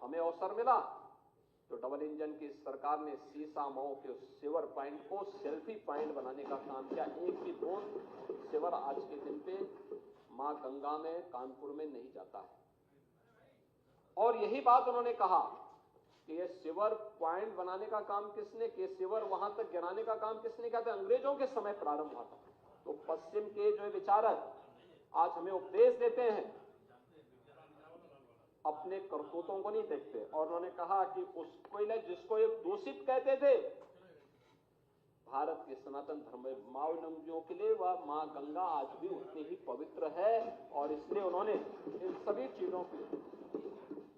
हमें अवसर मिला तो डबल इंजन की सरकार ने सीसा मऊ के सीवर पॉइंट को सेल्फी पॉइंट बनाने का काम किया। एक भी बूंद सीवर आज के दिन पे मां गंगा में कानपुर में नहीं जाता है। और यही बात उन्होंने कहा कि ये सीवर पॉइंट बनाने का काम किसने किया, सीवर वहां तक गिराने का काम किसने किया था? अंग्रेजों के समय प्रारंभ हुआ था। तो पश्चिम के जो विचारक आज हमें उपदेश देते हैं, अपने करतूतों को नहीं देखते। और उन्होंने कहा कि उसको जिसको ये दूषित कहते थे, भारत के सनातन धर्मावलंबियों के लिए वह मां गंगा आज भी उतनी ही पवित्र है। और इसलिए उन्होंने इन सभी चीजों की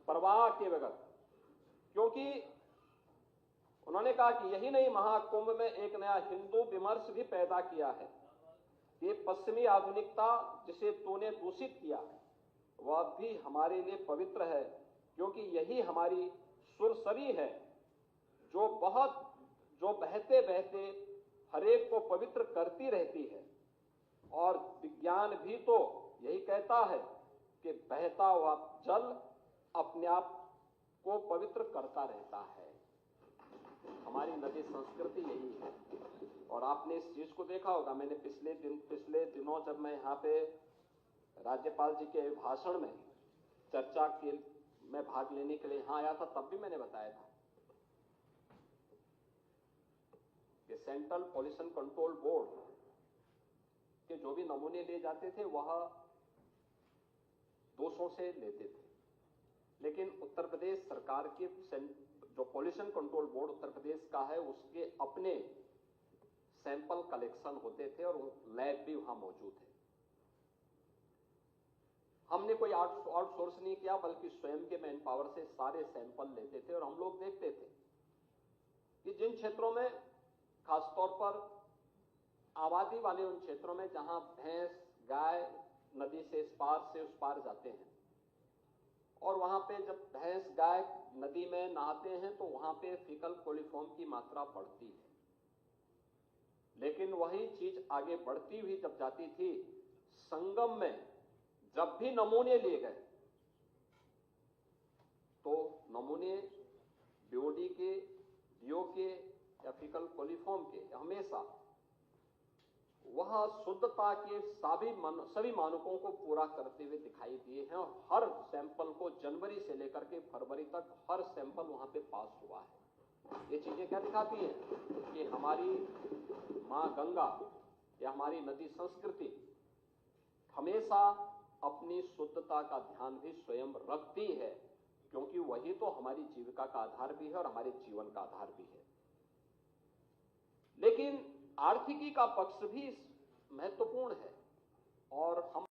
परवाह किए बगैर, क्योंकि उन्होंने कहा कि यही नहीं, महाकुंभ में एक नया हिंदू विमर्श भी पैदा किया है। ये पश्चिमी आधुनिकता जिसे तूने दूषित किया वह भी हमारे लिए पवित्र है, क्योंकि यही हमारी सुरसरी है जो बहते बहते हरेक को पवित्र करती रहती है। और विज्ञान भी तो यही कहता है कि बहता हुआ जल अपने आप को पवित्र करता रहता है। हमारी नदी संस्कृति यही है। और आपने इस चीज को देखा होगा, मैंने पिछले दिनों जब मैं यहाँ पे राज्यपाल जी के भाषण में चर्चा में भाग लेने के लिए यहां आया था, तब भी मैंने बताया था कि सेंट्रल पॉल्यूशन कंट्रोल बोर्ड के जो भी नमूने लिए जाते थे वह दोषों से लेते थे, लेकिन उत्तर प्रदेश सरकार के जो pollution control board Uttar Pradesh का है उसके अपने सैंपल कलेक्शन होते थे और लैब भी वहां मौजूद है। हमने कोई आउटसोर्स नहीं किया, बल्कि स्वयं के मैन पावर से सारे सैंपल लेते थे। और हम लोग देखते थे कि जिन क्षेत्रों में, खासतौर पर आबादी वाले उन क्षेत्रों में जहां भैंस गाय नदी से इस पार से उस पार जाते हैं, और वहां पे जब भैंस गाय नदी में नहाते हैं तो वहां पे फीकल कोलिफॉर्म की मात्रा बढ़ती है। लेकिन वही चीज आगे बढ़ती हुई जब जाती थी, संगम में जब भी नमूने लिए गए तो नमूने बीओडी के, डीओ के या फीकल कोलिफॉर्म के हमेशा वह शुद्धता के सभी मानकों को पूरा करते हुए दिखाई दिए हैं। और हर सैंपल को जनवरी से लेकर के फरवरी तक हर सैंपल वहां पे पास हुआ है। ये चीजें क्या दिखाती हैं कि हमारी मां गंगा या हमारी नदी संस्कृति हमेशा अपनी शुद्धता का ध्यान भी स्वयं रखती है, क्योंकि वही तो हमारी जीविका का आधार भी है और हमारे जीवन का आधार भी है। लेकिन आर्थिकी का पक्ष भी महत्वपूर्ण है। और हम